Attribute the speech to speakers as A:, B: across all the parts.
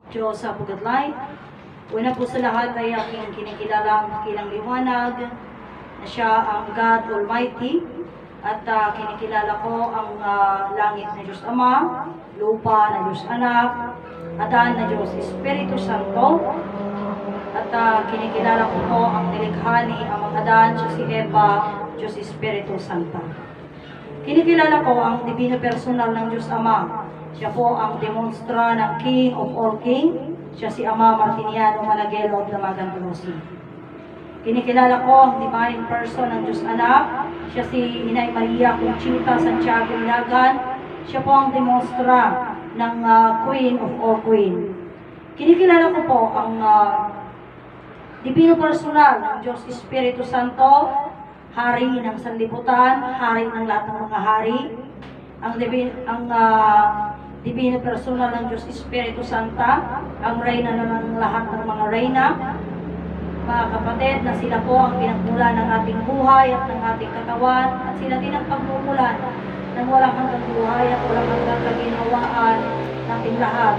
A: Diyos sa Pugatlight. Una po sa lahat ay aking kinikilalang kilang liwanag na siya ang God Almighty at kinikilala ko ang langit na Diyos Ama, lupa na Diyos Anak, Adan na Diyos Espiritu Santo, at kinikilala ko po ang nilikhani ang Adan, siya si Eva, Diyos Espiritu Santo. Kinikilala ko ang divino personal ng Diyos Ama. Siya po ang demonstra ng King of all King. Siya si Ama Martiniano Malaguelo of Damagan Tolosi. Kinikilala ko ang divine person ng Diyos Anak. Siya si Inay Maria Conchita Santiago Ilagan. Siya po ang demonstra ng Queen of all Queen. Kinikilala ko po ang divino personal ng Diyos Espiritu Santo, Hari ng sanlibutan, Hari ng lahat ng mga hari, ang divino personal ng Diyos Espiritu Santa, ang reyna ng lahat ng mga reyna, mga kapatid, na sila po ang pinagmula ng ating buhay at ng ating katawan, at sila din ang pagmumulan ng walang hanggang buhay at walang hanggang kaginhawaan nating lahat.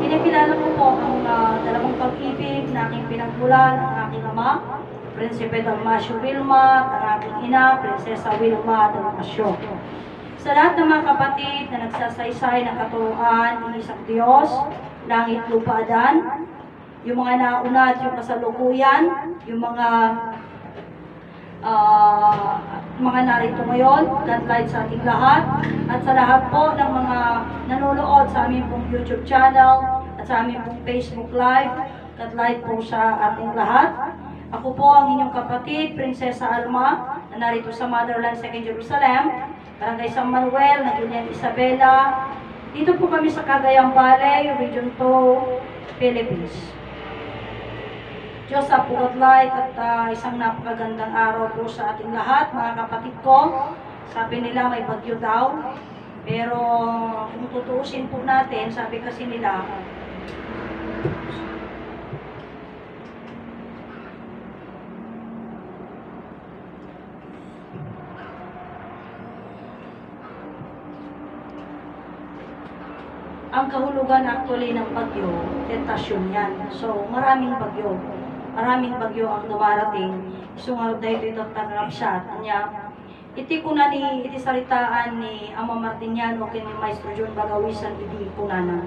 A: Kinikilala ko po ang dalawang pag-ibig na aking pinagmulan, ang aking ama, Prinsipe Dalmasio Vilma, at ang aking ina, Prinsesa Wilma Dalmasio. Sa lahat ng mga kapatid na nagsasaysay ng katuruan ng isang Diyos, langit, lupa, adan, yung mga nauna at yung kasalukuyan, yung mga narito ngayon, God light sa ating lahat, at sa lahat po ng mga nanonood sa aming pong YouTube channel at sa aming pong Facebook Live, God light po sa ating lahat. Ako po ang inyong kapatid, Prinsesa Alma, na narito sa Motherland, 2nd Jerusalem, Barangay San Manuel, Nagilian Isabela. Dito po kami sa Cagayan Valley, Region 2, Philippines. Diyos sa Pugatlight at isang napakagandang araw po sa ating lahat, mga kapatid ko. Sabi nila may bagyo daw, pero kung tutuusin po natin, sabi kasi nila, ang kahulugan actually ng bagyo, tentasyon yan. So, maraming bagyo ang dumarating. Isungarod dahil ito tangrapsat. Kanya, iti saritaan ni Ama Martiniano kini Maestro John Bagawisan iti kunana.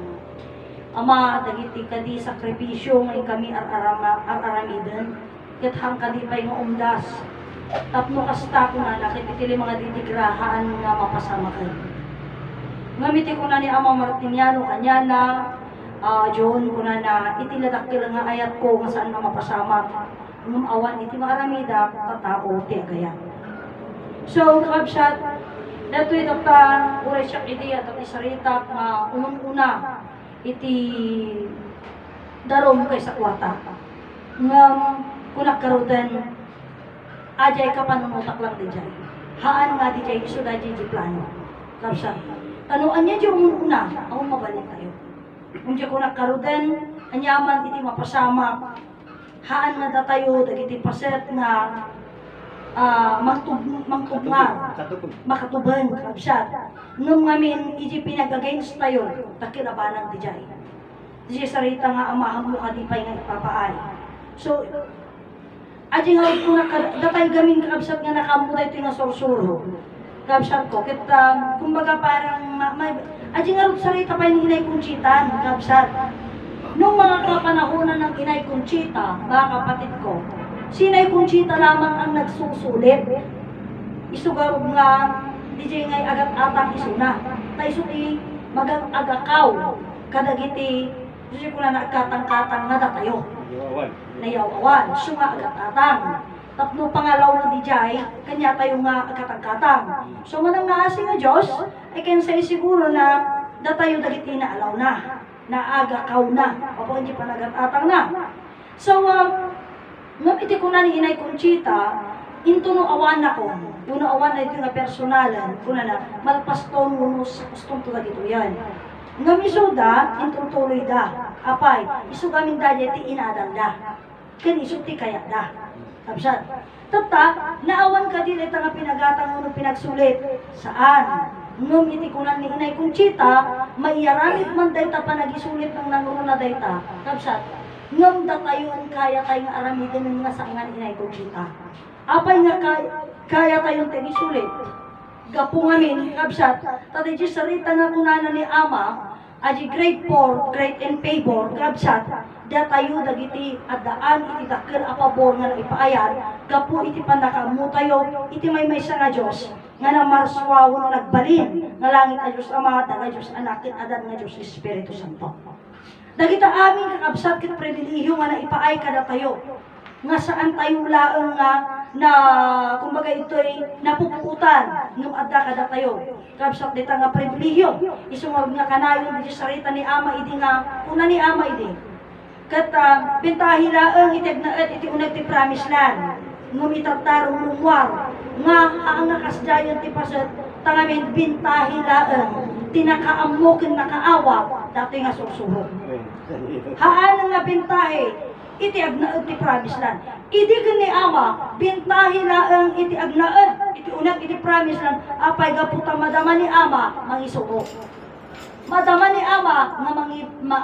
A: Ama, dagiti kadi sakripisyo ngay kami araramidan, kathang kadi pay nga umdas. Tapno kasta kunana, kiti mga ditigrahaan nga mapasama kayo. Ngamiti ko na ni Ama Martiniano kanya na John ko na itiladakil nga ayat ko nga saan na mapasama awan iti maaramida katao ti agaya. So kakabsat dato ito pa uray siya iti at isarita nga unang-una iti darom kay sa kwata nga kunak karutan ajay ka panunutak lang di jay haan nga di jay iso da jay plano kakabsat tanuan niya yung una, ako mabalik tayo. Kung diya ko nakarudan, anyaman iti mapasama, haan nga datayo, dagiti paset na mangtubngar, makatuban, kabsat. Nung ngamin, iti pinag-against tayo, takilabanang di jay. Di sarita nga amahang mo kadipay nga ipapaay. So, adi nga ko datay gamin kabsat nga nakamutay ito nga sorsuro. Kabsat ko, kumbaga parang adi nga rin sarita pa yung Inay Conchita, kabsat. Nung mga kapanahonan ng Inay Conchita, mga kapatid ko, si Inay Conchita lamang ang nagsusulit. Isugarog nga, DJ ngay agat-atang isuna. Taisuti magang-agakaw, kadagiti, DJ ko na nagkatang-katang na datayo. Nayawawan, siya nga agat-atang. Tapno pangalaw ng dijay, kanya tayo nga katang-katang. So manang naasi nga Diyos, ay kaya siguro na datayo dagiti na alaw na agakaw na, o hindi pa nagat-atang na. So, ngapiti ko na ni Inay Conchita, into no awan ako, uno awan na ito nga personalan, kuna na, malpaston unos pastong tulag ito yan. Ngamisoda, into tuloy da, apay, iso gamin da ti inadal da, kaniso ti kaya da. Kapsat. Tata, naawan ka din ito nga pinagatang mo pinagsulit. Saan? Ngum iti kunan ni Inay Conchita, maiyaramid man dayta pa nagisulit ng nangruna dayta. Kapsat, ngum datayon kaya tayo nga aramidin nga sa nga Inay Conchita. Apay nga kaya tayong tigisulit. Gapo ngamin, kapsat, tatay di sarita nga kunana ni Ama, aji grade 4, grade in favor, kapsat, datayo dagiti at daan iti dakkel a pabor nga ipaayat, gapo iti pandakamu tayo, iti may sa nga Diyos, nga na marswawo no nagbalin, nga langit a Diyos Ama, nga Diyos Anak, adan nga Diyos Espiritu Santo. Dagita aming kakabsat kit pribilehiyo nga na ipaay kada tayo, nga saan tayo laang nga na kumbaga ito'y napuputan ng adda kada tayo. Kabsat dita nga pribilehiyo. Isungod nga kanayon di sarita ni Ama idi nga una ni Ama idi. Kat bintahi laang itig na iti unag ti promise land. Ngum itatarong lumwar nga ang nakasdayon ti paset tangamin bintahi laang tinakaamokin nakaawa dati nga susuhog. Haan nga bintahi iti agnaed ti promise land. Idi ni Ama, bintahi laang iti agnaed, iti unag iti promise land, apay gaputa madama ni Ama, mangisuko. Madama ni Ama, nga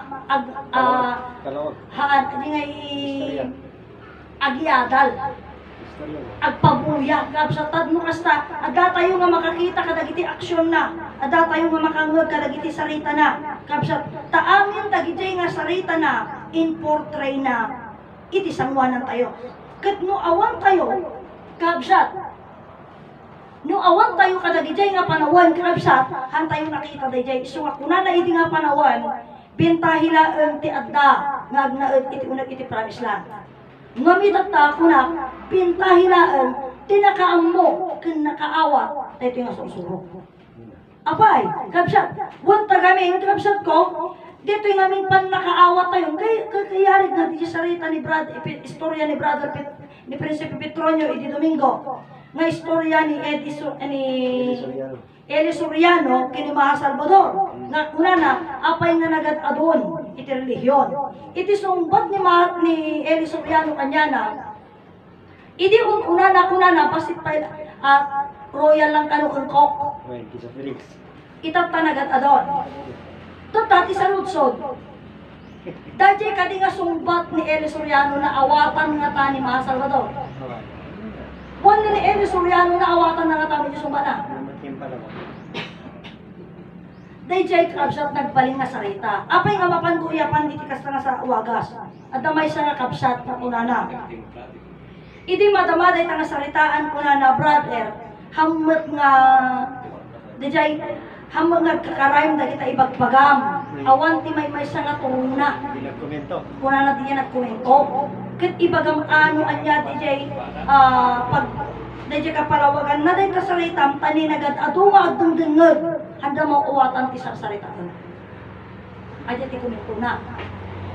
A: haan, di nga agyadal. Agpabuya, kapsatad mo kasta, ada tayo nga makakita kadagiti aksyon na, ada tayo nga makangod kadagiti sarita na, kapsat, taamin dagiti nga sarita na, in portray na, iti sangwanan tayo. Kat no awan tayo, kabsat. No awan tayo kadagijay nga panawan, kabsat, han tayo nakita dayjay. So nga kuna na iti nga panawan, bintahilaan ti adda, nga agnaed iti unag iti promise land. Ngamit at kuna, bintahilaan, tinakaammo, kin nakaawat, tayo nga susuro. Apay, kabsat, wan tagamin, kabsat ko, dito yung aming pan nakaawat tayo. Kayarig na di sarita ni istorya ni Brother ni Prinsipe Petronio Edi Domingo. Nga istorya ni Eli Soriano kini Maha Salvador. Nga una na, apay nga nagad adon iti relihiyon. Iti sumbat ni Eli Soriano kanya na, idi una na pasit pa royal lang kanukang kok. Itap nagad adon. Tati sa lutsod. Dati kadi nga sumbat ni Eli Soriano na awatan nga ta ni Maha Salvador. Wan ni Eli Soriano na awatan nga ta ni sumbat na. Dayjay kabsat nagbaling nga sarita. Apay nga mapanduyapan iti kasta nga sa wagas. At damay sa nga kabsat na kunana. Idi madamaday ta nga saritaan kunana, brother. Hammet nga dayjay hamang nagkakarayom na kita ibagbagam. Awan ti may sa nga tunguna. Kuna na di niya nagkomento. Kat ibagam ano anya DJ pag DJ kapalawagan na day kasaritam tani nagad adunga adung dengeg. Handa mo uwatan ti sa saritaan. Adya ti komento na.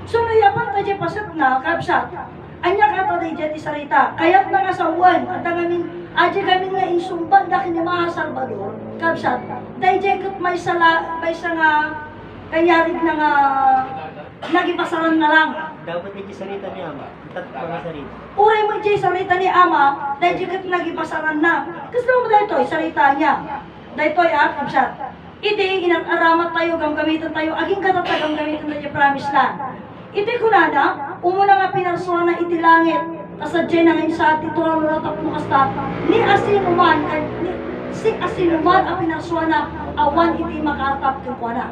A: So nayapan ta DJ pasat na kabsat. Anya kata DJ ti sarita. Kayat na nga sa uwan. At ngamin aja kami nga insumban dakin ni Maha Salvador, kabsat, dahil kat may sa nga kayarig na nga nagipasaran na lang.
B: Dapat hindi sarita ni Ama, itat pa nga sarita.
A: Uray mo dyan sarita ni Ama, dahil kat nagipasaran na. Kasi mo dahil ito, sarita niya. Dahil ito, kabsat. Iti, inat-aramat tayo, gamitan tayo, aging katatag ang gamitan tayo, promise lang. Iti kunana, umuna nga pinarsuan na iti langit, kasadjay na ngayon sa ating turang lulatak mo kasta, ni asinuman, si asinuman ang pinarsuan na awan iti makatap kung kuwana.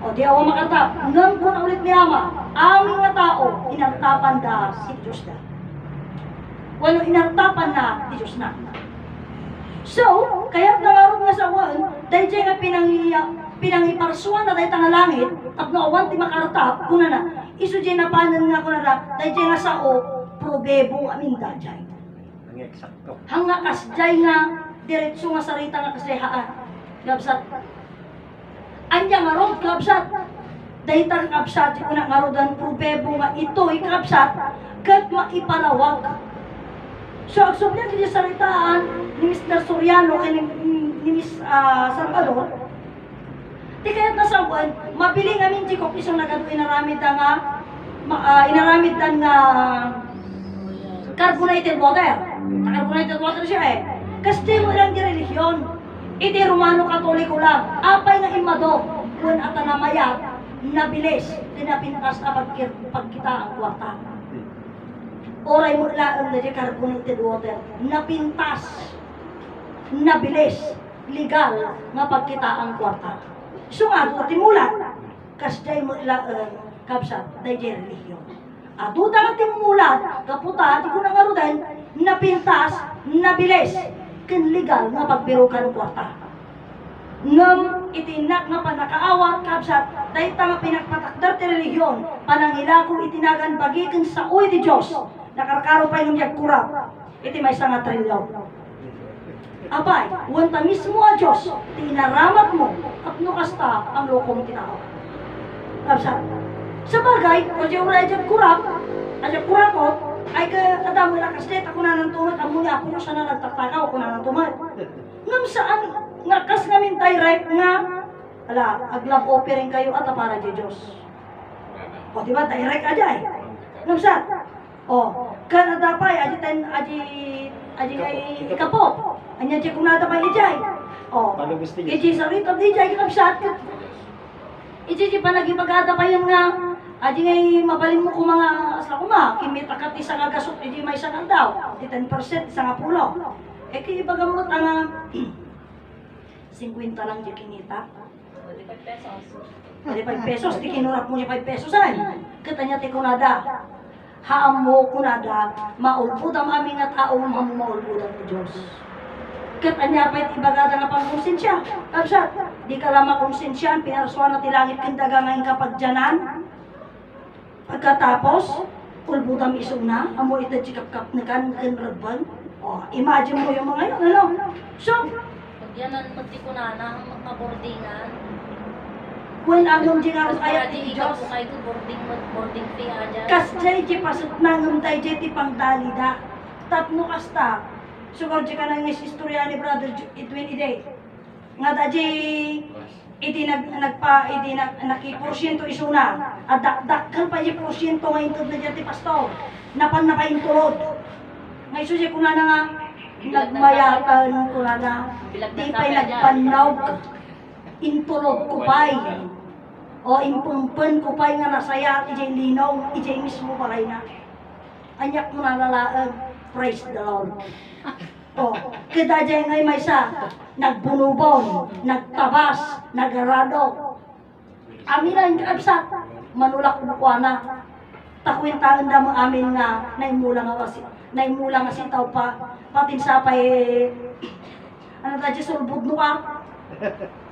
A: O di awan makatap, ngam ko na ulit ni Ama, aming nga tao, inartapan da si Diyos na. Walo inartapan na si Diyos na. So, kaya nangarap nga sa awan, dahil dyan nga pinangiparsuan na dahil nga langit, at awan ti makartap, kuna na, iso dyan na panan nga kuna na, dahil dyan nga sa probebo amin dajay.
B: Ang eksakto.
A: Hanga kasjay nga diretso nga sarita nga kasehaan. Gabsat. Anya nga rod gabsat. Dayta kabsat ko na nga rodan probebo nga ito ikabsat kat maipalawag. So agsubnya di saritaan ni Mr. Soriano kay ni Miss Salvador. Di kayat nasawan mabiling amin jikop isang nagaduin inaramid nga inaramid nga carbonated water. Carbonated water siya eh. Kasi mo lang di relihiyon. Iti Romano Katoliko lang. Apay nga imado, kung at namayat, nabilis, tinapintas na pagkita ang kwarta. Oray mo laan na di carbonated water, napintas, nabilis, legal, nga pagkita ang kwarta. So nga, timulan, kasday mo laan, kapsat, day religion. Aduda nga timulan, kaputa, di ko na ngarudan, napintas, nabilis, ken legal nga pagbirukan kwarta. Ngam itinak nga panakaawat kapsat dahil nga pinagpatakdar ti religion panangilako itinagan bagikan sa uy ti Diyos nakarkaro pa yung kurap iti may nga trilyon. Abay, wanta mismo a Diyos tinaramat mo at nukasta ang lokong tinao. Kapsat, sa bagay, o di ura dyan kurap, adyan kurakot, ay kadamo lakas net ako na nang tumad, amo niya ako siya na nagtatakaw ako na nang tumad. Ngam saan, nga kas namin direct nga, ala, aglab offering kayo at para di Diyos. O diba, direct aja eh. Ngam saan? O, kan adapay, aji ay ikapo. Anya di kung nadapay ijay. O, iji sarito di ijay kinam saan. Iji di pa nagipag-adapay yung nga, aji ngay mabalin mo kung mga asla kuma, kimita ka ti isang agasot, iji may isang daw, di 10%, isang apulo. Eh kaya bagamot ang 50 lang di kinita.
C: 45 pesos.
A: 45 pesos, di kinurap mo niya 5 pesos ay. Kita niya ti kunada. Haam mo kunada, maulpud ang aming nga tao, maulpud ang Diyos. Kita niya pa ibagada nga pang konsensya. Kapsat, di ka lang makonsensyan, pinaraswa na ti langit kindaga ngayon kapag dyanan. Pagkatapos, ulbudam isong na, amo ito chikap-kap na kan rabban. O, imagine mo yung mga yun, ano? So,
C: Pag yan ang magtikunana, magpaboardingan.
A: when among di nga kaya
C: Di
A: ti
C: ikaw
A: Diyos,
C: kung kayo boarding fee aja.
A: kas jay di pasot nangam tayo jay ti pangdalida. Tapno kasta, sugar di ka nang istorya ni Brother Edwin Iday. Nga da jay, nakiporsyento isuna. Adakdakkan pa yung porsyento ngayon na dyan ti pastor. Napaintulod. Ngayon siya kuna na nga, nagmayatan kuna na, di pa'y nagpanaw, intulog ko pa'y, o impumpen ko pa'y nga nasaya, ijay linaw, ijay mismo palay na. Anyak mo na lalaan, praise the Lord. O, kita dyan ngay may sa, nagbunubon, nagtabas, nagarado. Amilan kapsat, manulak bukwa na. Takwintaan na mo amin nga, naimula nga sitaw pa, patin sa pa ano tayo, sulbud no ka?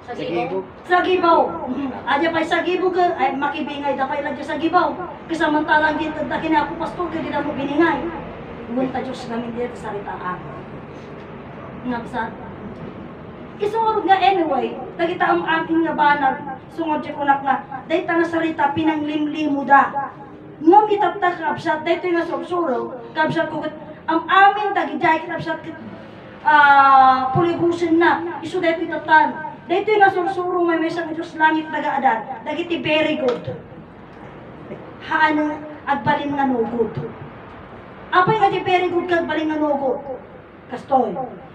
C: Sa Cebu.
A: Sa Gibaw. Adya pa sa Gibaw ka, ay makibingay da pa ilang sa Gibaw. Kasamantalang gintad na kinapo pastor, kaya di na mo biningay. Ngunta Diyos namin dito sa ritaan. Ngabsat. Isunod nga anyway, nakita ang aking nga banag, sungod siya kunak nga, dahil nga sarita, pinanglimlimo da. Ngam itatak kabsat, dahil nga sursuro, kabsat ko, ang amin tagijay kabsat, puligusin na, iso dahil itatan. Dahil nga sursuro, may mesang Diyos langit nagaadan, dahil iti very good. Haan agbalin nga nugod. Apay nga di very good kagbalin nga nugod. Kastoy.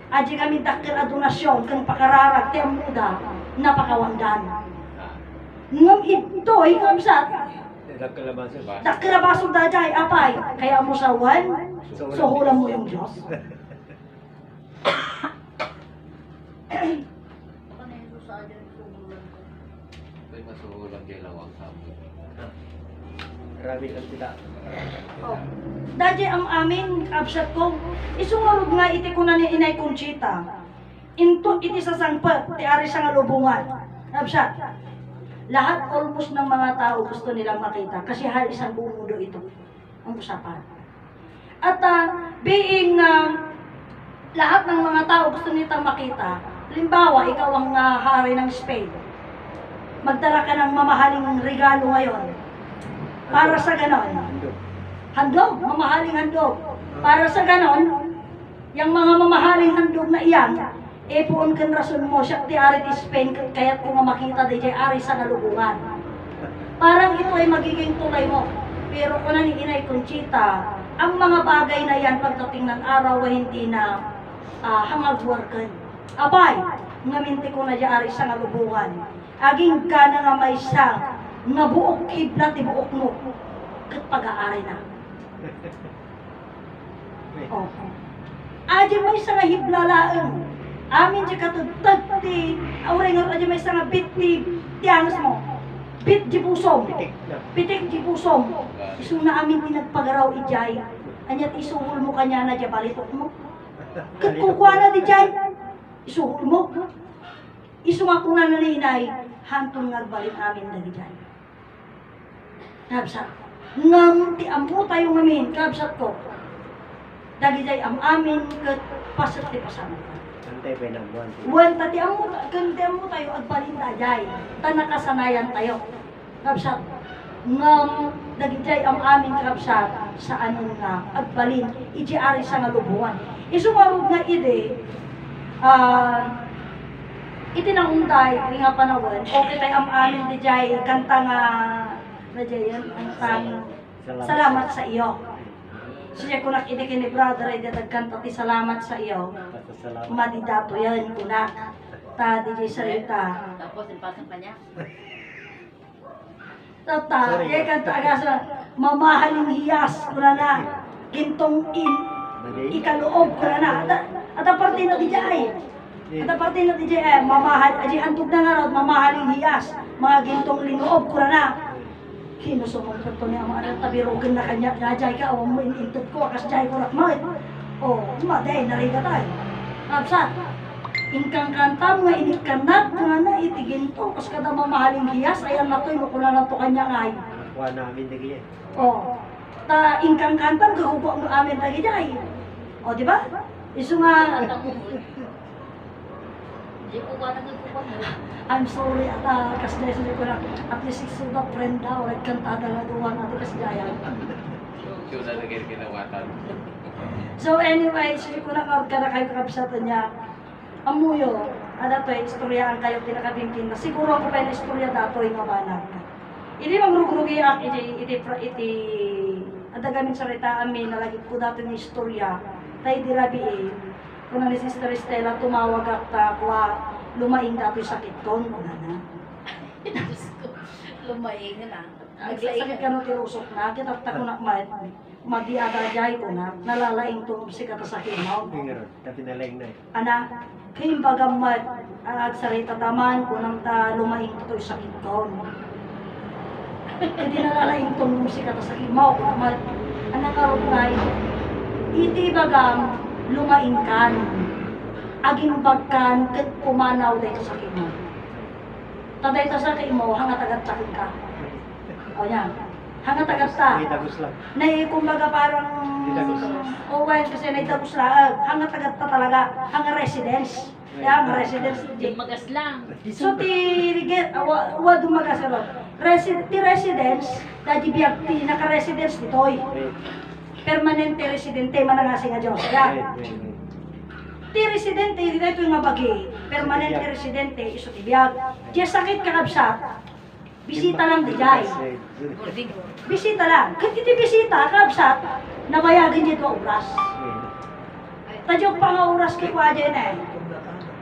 A: Aji kami dakil a donasyon kang pakararag ti amuda napakawandan. Ngam ito ikamsat. Dakil da jay apay kaya mo sawan so hulam mo yung Diyos.
B: Marami lang sila.
A: Oh. Dadi ang amin absat ko isungarod nga iti ko na ni Inay Conchita. Into iti sa sangpat ti ari sa nga lubungan. Absat. Lahat almost ng mga tao gusto nilang makita kasi hal isang buong mundo ito ang usapan. At being lahat ng mga tao gusto nilang makita. Halimbawa, ikaw ang hari ng Spain. Magdala ka ng mamahaling regalo ngayon. Para sa ganon. Handog, mamahaling handog. Para sa ganon, yung mga mamahaling handog na iyan, puon kan rason mo, siya ti ari ti Spain, kaya't kung makita di jay ari sa nalubungan. Parang ito ay magiging tulay mo. Pero kung ni Inay Conchita, ang mga bagay na yan pagdating ng araw ay hindi na hangagwarkan. Abay, ngaminti ko na diari sa ngalubungan. Aging ka na nga may sa nga buok kiblat ibuok mo. Kat pag-aari na. Oh. Aja may sa nga hiblalaang. Amin di katutad ti awray nga aja may sa nga bit ti anos mo. Bit di pusom.
B: Pitik na.
A: Pitik di pusom. Isu na amin tinagpagaraw ijay. Anyat isuhol mo kanya na di balitok mo. Kat kukuha na di jay. Isuhol mo. Isu nga kuna na inay. Hantong nga balin amin na di jay. Kabsat. Ngam ti amu tayo ngamin. Kabsat ko. Dagi jay am amin kat pasat ti pasama ka.
B: Antay pa ng buwan.
A: Wan tati amu kanti amu tayo agbalin na jay. Tanakasanayan tayo. Kabsat. Ngam dagi jay am amin kabsat sa ano nga agbalin iji ari sa ngalubungan. Isumarog nga ide iti nang unday nga panawon okay tayo am amin di jay kanta nga na jay yan ang tang salamat sa iyo. Siya kunak ide kini brother ay dagkanta ti salamat sa iyo.
B: Pasasalamat.
A: Madidato yan kunak ta di jay salita.
C: Tapos ipasok pa niya.
A: Tata,
B: Sorry.
A: iya kanta agasa mamahaling hiyas kuna na gintong ikaloob kuna na. At parte na di jay. At parte na di jay mamahal aji hantog na nga raw mamahaling hiyas mga gintong linoob kuna na. Kinusumong ko niya mga tabirogan na kanya najay ka awang mo inintod ko akas jay ko rakmay. Oh, maday na rin ka tayo. Kapsat, ingkang kantam nga inikanat nga na itiginto kas kada mamahaling hiyas ayan na to'y mukula na to kanya ngay.
B: Nakuha namin na ganyan.
A: Oh, ta ingkang kantam kagupo mo amin tagi jay. Oh, di ba? Isu nga
C: Di ko ka nagkukuha mo.
A: I'm sorry at kas jay sa ko na at least isu da friend daw at kantada nga duwan at kas jay.
D: Siya na naging kinawatan.
A: So anyway, sige ko na karkara kayo kakabsatan niya. Amuyo, ada to istorya ang kayo pinakabingkin na siguro ako pa na istorya dato yung mabanag ka. Hindi magrugrugi ak iti ada gamin sarita amin nalagit ko dato ng istorya. Tay di rabi kung ni Sister Estela tumawag ak ta kwa lumaing dato yung sakit kon kuna na.
C: Diyos ko, lumaing na.
A: Nagsasakit ka no tirusok na, kita ko na madiadajay ko na, nalalaing tong si katasakit mo.
B: Yung nga ron, tapi nalang na eh.
A: Ana, kayong bagamad sarita taman ko nang ta lumaing to yung sakit ko. Hindi nalalaing tong si katasakit mo, kamad, anak karot na iti bagam lumaing kan, aging bagkan, kat pumanaw dahil sa sakit mo. Taday ta sa sakit mo, hangat agad sakit ka. O yan. Hangat agad ta.
B: May dagos lang.
A: Kumbaga parang
B: Nitagos.
A: well, kasi naitagos lang. Hangat agad ta talaga. Hanga residence. Yan, residence.
C: Di magas lang.
A: So, wa dumagas ron. Ti residence, dadi biyag ti naka-residence ditoy.
B: Wait,
A: Permanente residente, manangasing nga Diyos. Yan.
B: wait.
A: Ti residente, dito yung mabagi. Permanente residente, iso ti biyag. Diya sakit kakabsat. Bisita lang di jay.
C: Boarding.
A: Bisita lang. Kung iti bisita, kabsat, nabayagin niya 2 oras. Tadyok pa nga oras kay kwa dyan eh.